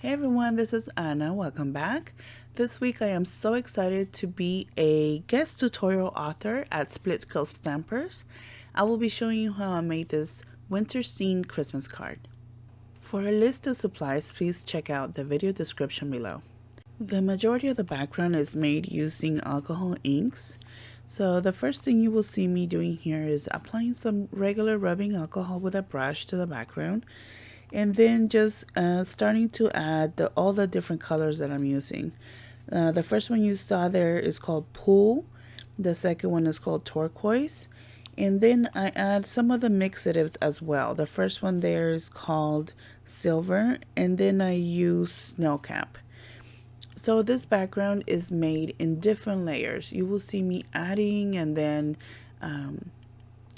Hey everyone, this is Anna. Welcome back. This week I am so excited to be a guest tutorial author at Splitcoast Stampers. I will be showing you how I made this winter scene Christmas card. For a list of supplies, please check out the video description below. The majority of the background is made using alcohol inks. So the first thing you will see me doing here is applying some regular rubbing alcohol with a brush to the background, and then just starting to add all the different colors that I'm using. The first one you saw there is called Pool. The second one is called Turquoise. And then I add some of the mixatives as well. The first one there is called Silver, and then I use Snowcap. So this background is made in different layers. You will see me adding and then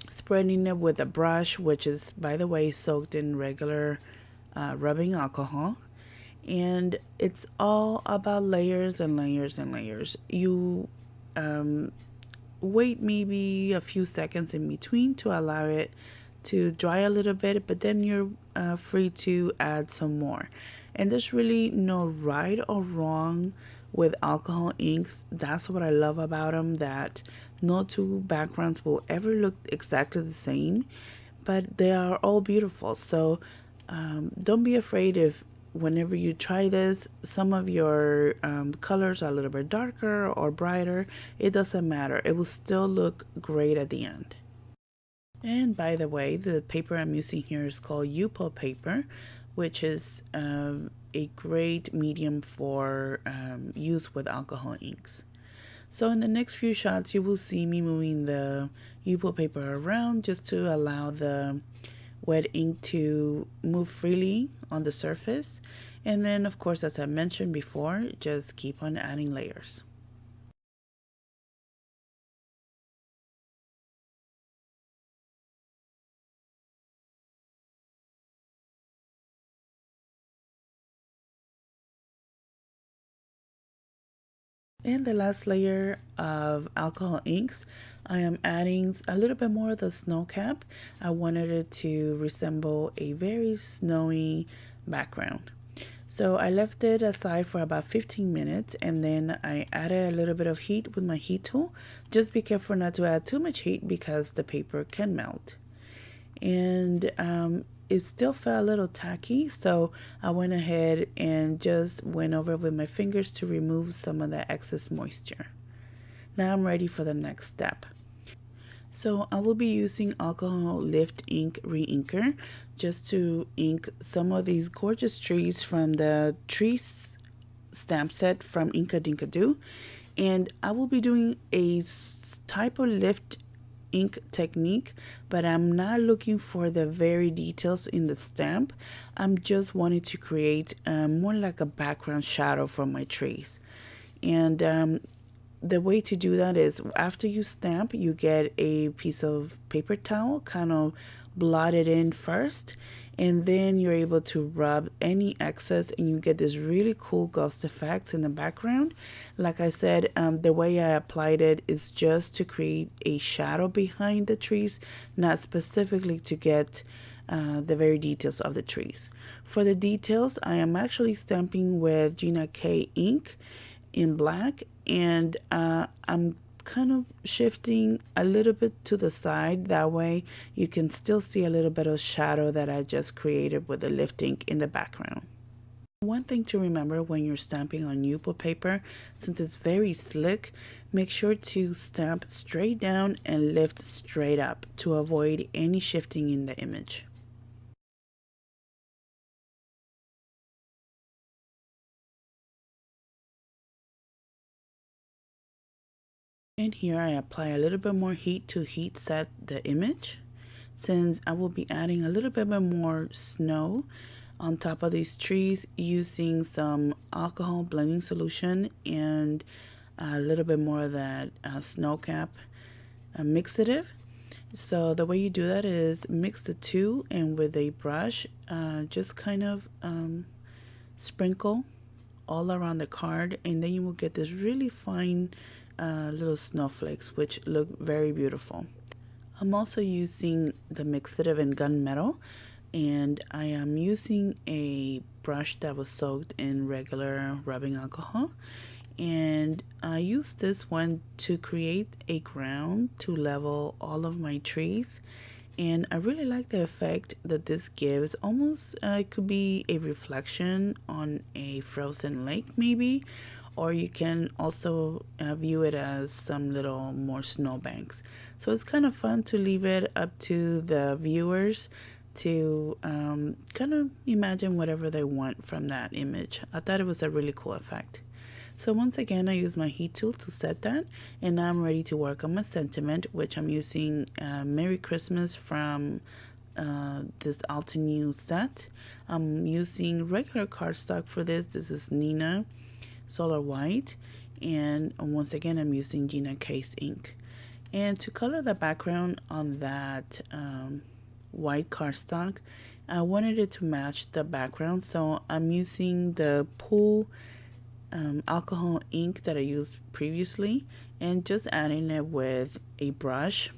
spreading it with a brush, which is, by the way, soaked in regular rubbing alcohol. And it's all about layers and layers and layers. You wait maybe a few seconds in between to allow it to dry a little bit, but then you're free to add some more. And there's really no right or wrong with alcohol inks. That's what I love about them, that no two backgrounds will ever look exactly the same, but they are all beautiful. So don't be afraid if whenever you try this, some of your colors are a little bit darker or brighter. It doesn't matter. It will still look great at the end. And by the way, the paper I'm using here is called Yupo paper, which is a great medium for use with alcohol inks. So in the next few shots, you will see me moving the Yupo paper around just to allow the wet ink to move freely on the surface. And then, of course, as I mentioned before, just keep on adding layers. And the last layer of alcohol inks, I am adding a little bit more of the snow cap. I wanted it to resemble a very snowy background. So I left it aside for about 15 minutes, and then I added a little bit of heat with my heat tool. Just be careful not to add too much heat because the paper can melt. And it still felt a little tacky, so I went ahead and just went over with my fingers to remove some of the excess moisture. Now I'm ready for the next step. So I will be using alcohol lift ink re-inker just to ink some of these gorgeous trees from the trees stamp set from Inka Dinka Doo. And I will be doing a type of lift ink technique, but I'm not looking for the very details in the stamp. I'm just wanting to create more like a background shadow for my trees. And the way to do that is after you stamp, you get a piece of paper towel, kind of blot it in first, and then you're able to rub any excess and you get this really cool ghost effect in the background. Like I said, the way I applied it is just to create a shadow behind the trees, not specifically to get the very details of the trees. For the details, I am actually stamping with Gina K ink in black, and I'm kind of shifting a little bit to the side. That way you can still see a little bit of shadow that I just created with the lift ink in the background. One thing to remember when you're stamping on Yupo paper, since it's very slick, make sure to stamp straight down and lift straight up to avoid any shifting in the image. And here I apply a little bit more heat to heat set the image, since I will be adding a little bit more snow on top of these trees using some alcohol blending solution and a little bit more of that snow cap mixative. So the way you do that is mix the two, and with a brush just kind of sprinkle all around the card, and then you will get this really fine little snowflakes which look very beautiful. I'm also using the mixative in gunmetal, and I am using a brush that was soaked in regular rubbing alcohol, and I used this one to create a ground to level all of my trees. And I really like the effect that this gives. Almost it could be a reflection on a frozen lake maybe, or you can also view it as some little more snowbanks. So it's kind of fun to leave it up to the viewers to kind of imagine whatever they want from that image. I thought it was a really cool effect. So once again, I use my heat tool to set that, and now I'm ready to work on my sentiment, which I'm using Merry Christmas from this Altenew set. I'm using regular cardstock for this. This is Neenah Solar White, and once again, I'm using Gina Case ink. And to color the background on that white cardstock, I wanted it to match the background, so I'm using the Pool alcohol ink that I used previously and just adding it with a brush.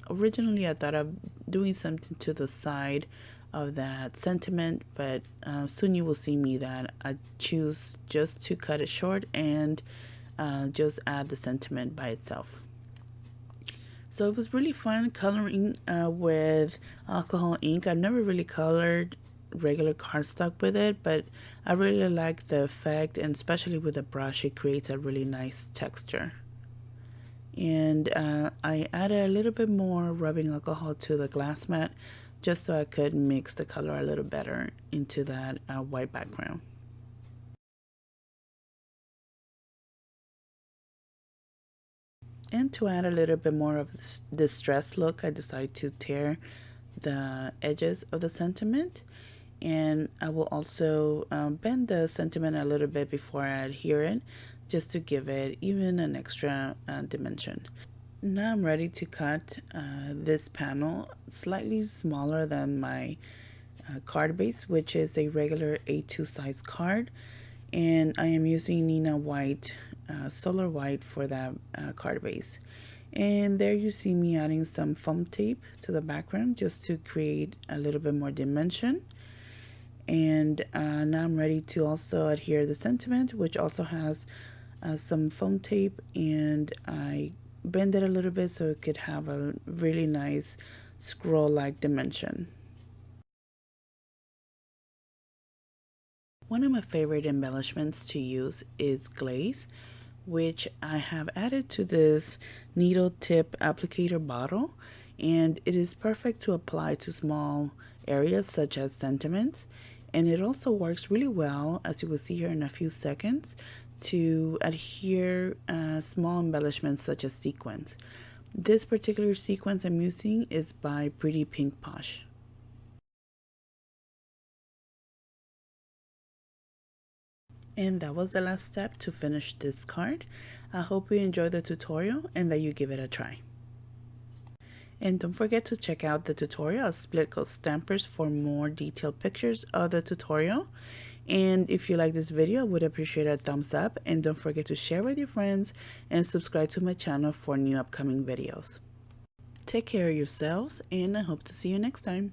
Originally I thought of doing something to the side of that sentiment, but soon you will see me that I choose just to cut it short and just add the sentiment by itself. So it was really fun coloring with alcohol ink. I've never really colored regular cardstock with it, but I really like the effect, and especially with a brush it creates a really nice texture. And I added a little bit more rubbing alcohol to the glass mat just so I could mix the color a little better into that white background. And to add a little bit more of this distressed look, I decided to tear the edges of the sentiment. And I will also bend the sentiment a little bit before I adhere it, just to give it even an extra dimension. Now I'm ready to cut this panel slightly smaller than my card base, which is a regular A2 size card. And I am using Neenah White, Solar White for that card base. And there you see me adding some foam tape to the background just to create a little bit more dimension. And now I'm ready to also adhere the sentiment, which also has some foam tape, and I bend it a little bit so it could have a really nice scroll-like dimension. One of my favorite embellishments to use is glaze, which I have added to this needle tip applicator bottle, and it is perfect to apply to small areas such as sentiments. And it also works really well, as you will see here in a few seconds, to adhere small embellishments such as sequins. This particular sequence I'm using is by Pretty Pink Posh. And that was the last step to finish this card. I hope you enjoyed the tutorial and that you give it a try. And don't forget to check out the tutorial at Splitcoast Stampers for more detailed pictures of the tutorial. And if you like this video, I would appreciate a thumbs up, and don't forget to share with your friends and subscribe to my channel for new upcoming videos. Take care of yourselves, and I hope to see you next time.